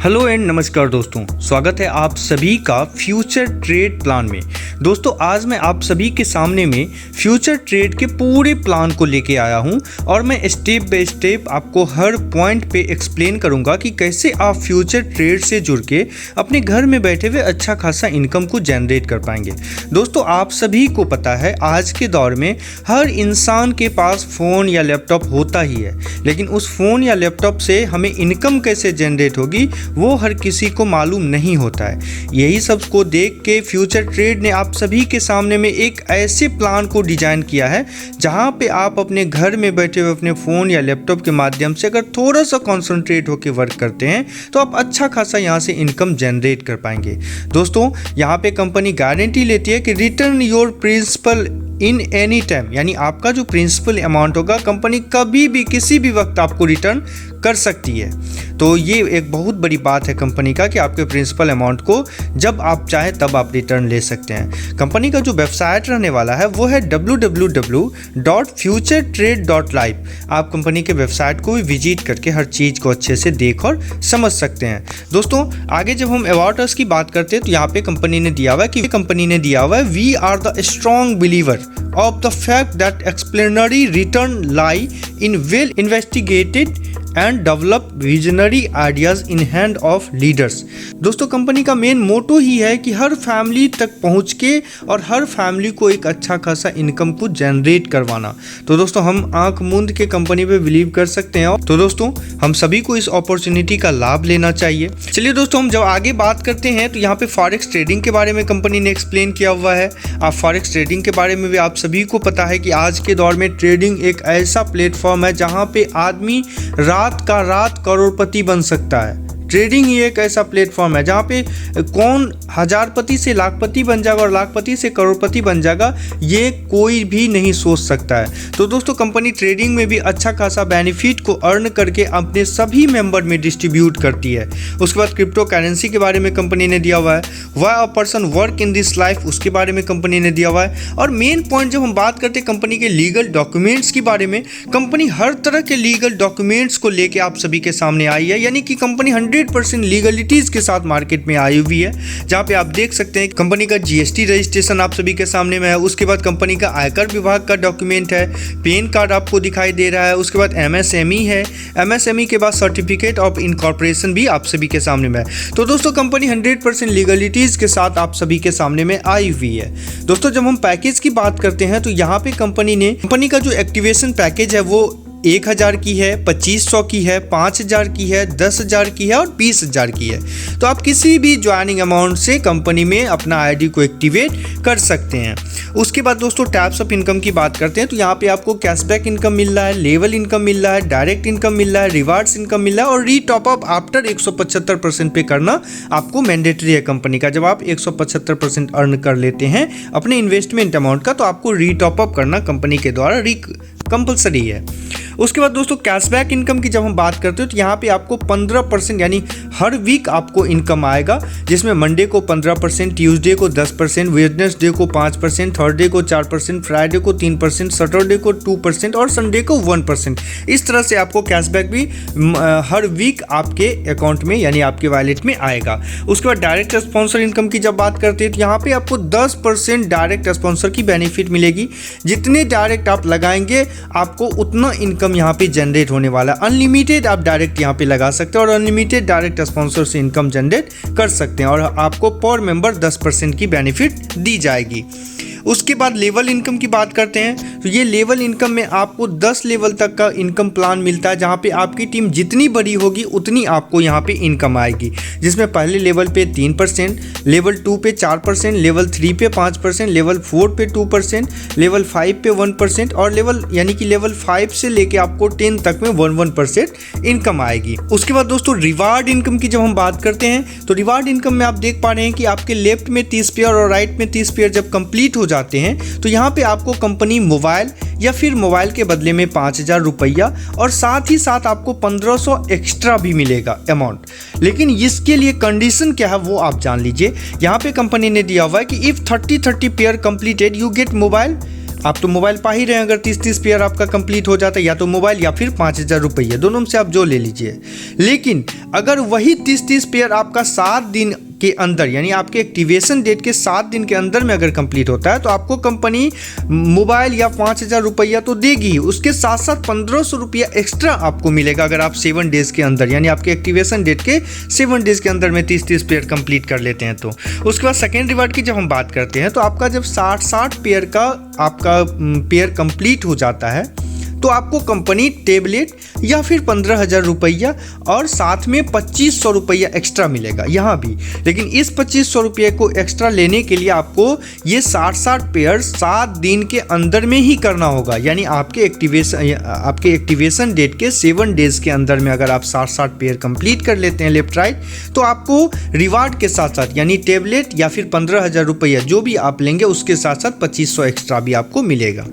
Hello and नमस्कार दोस्तों, स्वागत है आप सभी का फ्यूचर ट्रेड प्लान में। दोस्तों आज मैं आप सभी के सामने में फ्यूचर ट्रेड के पूरे प्लान को लेके आया हूं और मैं स्टेप बाय स्टेप आपको हर पॉइंट पे एक्सप्लेन करूंगा कि कैसे आप फ्यूचर ट्रेड से जुड़ के अपने घर में बैठे हुए अच्छा खासा इनकम को जनरेट कर पाएंगे। दोस्तों आप सभी को पता है आज के दौर में हर इंसान के पास फ़ोन या लैपटॉप होता ही है, लेकिन उस फ़ोन या लैपटॉप से हमें इनकम कैसे जनरेट होगी वो हर किसी को मालूम नहीं होता है। यही सब को देख के फ्यूचर ट्रेड ने आप सभी के सामने में एक ऐसे प्लान को डिजाइन किया है जहां पे आप अपने घर में बैठे हुए अपने फ़ोन या लैपटॉप के माध्यम से अगर थोड़ा सा कॉन्सेंट्रेट होकर वर्क करते हैं तो आप अच्छा खासा यहां से इनकम जनरेट कर पाएंगे। दोस्तों यहां पे कंपनी गारंटी लेती है कि return your principal in any time, यानी आपका जो प्रिंसिपल अमाउंट होगा कंपनी कभी भी किसी भी वक्त आपको रिटर्न कर सकती है। तो ये एक बहुत बड़ी बात है कंपनी का कि आपके प्रिंसिपल अमाउंट को जब आप चाहें तब आप रिटर्न ले सकते हैं। कंपनी का जो वेबसाइट रहने वाला है वो है www.futuretrade.live। आप कंपनी के वेबसाइट को भी विजिट करके हर चीज़ को अच्छे से देख और समझ सकते हैं। दोस्तों आगे जब हम अबाउट अस की बात करते हैं तो यहाँ पे कंपनी ने दिया हुआ है we are the strong believer of the fact that explanatory return lie in well investigated and develop visionary ideas in hand of leaders। दोस्तों कंपनी का मेन मोटो ही है कि हर फैमिली तक पहुंच के और हर फैमिली को एक अच्छा खासा इनकम को जनरेट करवाना। तो दोस्तों हम आंख मूंद के कंपनी पे बिलीव कर सकते हैं। तो दोस्तों हम सभी को इस अपॉर्चुनिटी का लाभ लेना चाहिए। चलिए दोस्तों हम जब आगे बात करते हैं तो यहाँ पे फॉरेक्स ट्रेडिंग के बारे में कंपनी ने एक्सप्लेन किया हुआ है। आप फॉरेक्स ट्रेडिंग के बारे में भी आप सभी को पता है कि आज के दौर में ट्रेडिंग एक ऐसा प्लेटफॉर्म है जहाँ पे आदमी रात करोड़पति बन सकता है। ट्रेडिंग ही एक ऐसा प्लेटफॉर्म है जहाँ पे कौन हजारपति से लाखपति बन जाएगा और लाखपति से करोड़पति बन जाएगा ये कोई भी नहीं सोच सकता है। तो दोस्तों कंपनी ट्रेडिंग में भी अच्छा खासा बेनिफिट को अर्न करके अपने सभी मेंबर में डिस्ट्रीब्यूट करती है। उसके बाद क्रिप्टो करेंसी के बारे में कंपनी ने दिया हुआ है। Why a person work in this life उसके बारे में कंपनी ने दिया हुआ है। और मेन पॉइंट जब हम बात करते हैं कंपनी के लीगल डॉक्यूमेंट्स के बारे में, कंपनी हर तरह के लीगल डॉक्यूमेंट्स को लेके आप सभी के सामने आई है, यानी कि कंपनी 100% लीगलिटीज के साथ मार्केट में आई हुई है। जहां पे आप देख सकते हैं कंपनी का जीएसटी रजिस्ट्रेशन आप सभी के सामने में है। उसके बाद कंपनी का आयकर विभाग का डॉक्यूमेंट है, पैन कार्ड आपको दिखाई दे रहा है। उसके बाद एमएसएमई है, एमएसएमई के बाद सर्टिफिकेट ऑफ इनकॉर्पोरेशन भी आप सभी के सामने में है। तो दोस्तों कंपनी 100% लीगलिटीज के साथ आप सभी के सामने में आई हुई है। दोस्तों जब हम पैकेज की बात करते हैं तो यहाँ पे कंपनी का जो एक्टिवेशन पैकेज है वो 1000 की है, 2500 की है, 5000 की है, 10,000 की है और 20,000 की है। तो आप किसी भी ज्वाइनिंग अमाउंट से कंपनी में अपना आईडी को एक्टिवेट कर सकते हैं। उसके बाद दोस्तों टाइप्स ऑफ इनकम की बात करते हैं तो यहाँ पे आपको कैशबैक इनकम मिल रहा है, लेवल इनकम मिल रहा है, डायरेक्ट इनकम मिल रहा है, रिवार्ड्स इनकम मिल रहा है और री टॉप अप आफ्टर 175% पे करना आपको मैंडेटरी है कंपनी का। जब आप 175% अर्न कर लेते हैं अपने इन्वेस्टमेंट अमाउंट का तो आपको री टॉप अप करना कंपनी के द्वारा कंपलसरी है। उसके बाद दोस्तों कैशबैक इनकम की जब हम बात करते हैं तो यहाँ पे आपको 15% यानी हर वीक आपको इनकम आएगा, जिसमें मंडे को 15%, ट्यूसडे को 10%, वेडनेसडे को 5%, थर्सडे को 4%, फ्राइडे को 3%, सैटरडे को 2% और संडे को 1%। इस तरह से आपको कैशबैक भी हर वीक आपके अकाउंट में यानी आपके वॉलेट में आएगा। उसके बाद डायरेक्ट स्पॉन्सर इनकम की जब बात करते हैं तो यहाँ पे आपको 10% डायरेक्ट स्पॉन्सर की बेनिफिट मिलेगी। जितने डायरेक्ट आप लगाएंगे आपको उतना इनकम यहाँ पे जनरेट होने वाला है। अनलिमिटेड आप डायरेक्ट यहाँ पे लगा सकते हैं और अनलिमिटेड डायरेक्ट स्पॉन्सर से इनकम जनरेट कर सकते हैं और आपको पर मेंबर 10% की बेनिफिट दी जाएगी। उसके बाद लेवल इनकम की बात करते हैं तो ये लेवल इनकम में आपको 10 लेवल तक का इनकम प्लान मिलता है, जहाँ पे आपकी टीम जितनी बड़ी होगी उतनी आपको यहाँ पे इनकम आएगी। जिसमें पहले लेवल पे 3%, लेवल 2 पे 4%, लेवल 3 पे 5%, लेवल 4 पे 2%, लेवल 5 पे 1% और लेवल यानी कि लेवल 5 से लेके आपको 10 तक में 1% इनकम आएगी। उसके बाद दोस्तों रिवार्ड इनकम की जब हम बात करते हैं तो रिवार्ड इनकम में आप देख पा रहे हैं कि आपके लेफ्ट में 30 पेयर और राइट में 30 पेयर जब कंप्लीट हो जाते हैं तो यहाँ पे आपको कंपनी मोबाइल या फिर मोबाइल के बदले में 5,000 रुपया और साथ ही साथ आपको 1500 एक्स्ट्रा भी मिलेगा अमाउंट। लेकिन इसके लिए कंडीशन क्या है वो आप जान लीजिए। यहाँ पे कंपनी ने दिया हुआ है कि if 30 pair completed you get mobile आप तो मोबाइल पा ही रहे हैं, अगर 30-30 पेयर आपका कंप्लीट हो जाता है, या तो मोबाइल या फिर 5,000 रुपये, दोनों में से आप जो ले लीजिए। लेकिन अगर वही 30-30 पेयर आपका 7 दिन के अंदर, यानी आपके एक्टिवेशन डेट के 7 दिन के अंदर में अगर कंप्लीट होता है, तो आपको कंपनी मोबाइल या 5,000 रुपया तो देगी ही, उसके साथ साथ 1,500 रुपया एक्स्ट्रा आपको मिलेगा अगर आप 7 डेज के अंदर, यानी आपके एक्टिवेशन डेट के 7 डेज के अंदर में 30-30 पेयर कंप्लीट कर लेते हैं। तो उसके बाद सेकेंड रिवार्ड की जब हम बात करते हैं, तो आपका जब 60 पेयर का आपका पेयर कंप्लीट हो जाता है, तो आपको कंपनी टेबलेट या फिर 15,000 रुपया और साथ में 2,500 रुपया एक्स्ट्रा मिलेगा यहाँ भी। लेकिन इस 2,500 रुपये को एक्स्ट्रा लेने के लिए आपको ये 60 पेयर 7 दिन के अंदर में ही करना होगा, यानी आपके एक्टिवेशन डेट के 7 डेज के अंदर में अगर आप 60 पेयर कंप्लीट कर लेते हैं लेफ्ट राइट, तो आपको रिवार्ड के साथ साथ यानी टेबलेट या फिर 15,000 रुपया जो भी आप लेंगे उसके साथ साथ 2,500 एक्स्ट्रा भी आपको मिलेगा।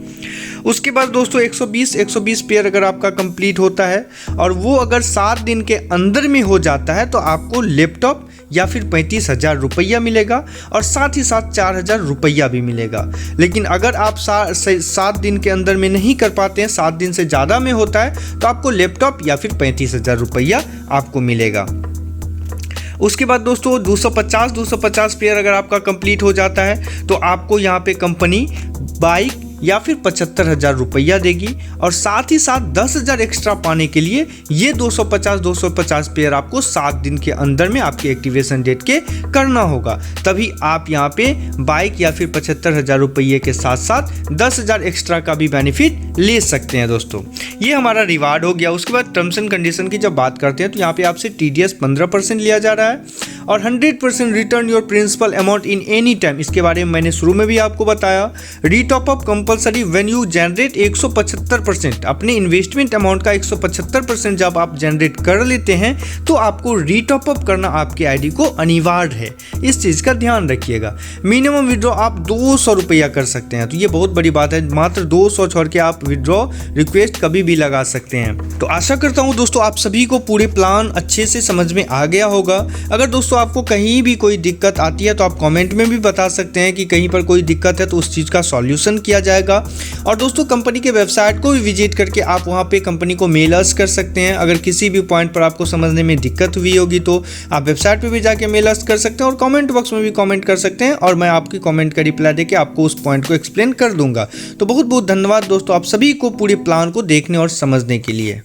उसके बाद दोस्तों 120 पेयर अगर आपका कंप्लीट होता है और वो अगर 7 दिन के अंदर में हो जाता है, तो आपको लैपटॉप या फिर 35,000 रुपया मिलेगा और साथ ही साथ 4,000 रुपया भी मिलेगा। लेकिन अगर आप 7 दिन के अंदर में नहीं कर पाते हैं, 7 दिन से ज़्यादा में होता है, तो आपको लैपटॉप या फिर 35,000 रुपया आपको मिलेगा। उसके बाद दोस्तों 250 पेयर अगर आपका कंप्लीट हो जाता है, तो आपको यहाँ पे कंपनी बाइक या फिर 75,000 रुपया देगी और साथ ही साथ 10,000 एक्स्ट्रा पाने के लिए ये 250 पेयर आपको 7 दिन के अंदर में आपके एक्टिवेशन डेट के करना होगा, तभी आप यहाँ पे बाइक या फिर 75,000 रुपये के साथ साथ 10,000 एक्स्ट्रा का भी बेनिफिट ले सकते हैं। दोस्तों ये हमारा रिवार्ड हो गया। उसके बाद टर्म्स एंड कंडीशन की जब बात करते हैं, तो यहाँ पे आपसे TDS 15% लिया जा रहा है और 100% return your principal amount in any time. इसके बारे में मैंने शुरू में भी आपको बताया। Retop up compulsory when you generate 175%, अपने इन्वेस्टमेंट अमाउंट का 175% जब आप जनरेट कर लेते हैं, तो आपको रीटॉप अप करना आपके आईडी को अनिवार्य है, इस चीज़ का ध्यान रखिएगा। मिनिमम विड्रॉ आप 200 रुपया कर सकते हैं, तो ये बहुत बड़ी बात है, मात्र 200 छोड़ के आप विड्रॉ रिक्वेस्ट कभी भी लगा सकते हैं। तो आशा करता हूँ दोस्तों आप सभी को पूरे प्लान अच्छे से समझ में आ गया होगा। अगर दोस्तों आपको कहीं भी कोई दिक्कत आती है, तो आप कमेंट में भी बता सकते हैं कि कहीं पर कोई दिक्कत है, तो उस चीज़ का सॉल्यूशन किया जाएगा। और दोस्तों कंपनी के वेबसाइट को भी विजिट करके आप वहां पे कंपनी को मेलर्स कर सकते हैं। अगर किसी भी पॉइंट पर आपको समझने में दिक्कत हुई होगी, तो आप वेबसाइट पे भी जाके मेलर्स कर सकते हैं और कमेंट बॉक्स में भी कमेंट कर सकते हैं और मैं आपकी कमेंट का रिप्लाई देके आपको उस पॉइंट को एक्सप्लेन कर दूंगा। तो बहुत बहुत धन्यवाद दोस्तों आप सभी को पूरे प्लान को देखने और समझने के लिए।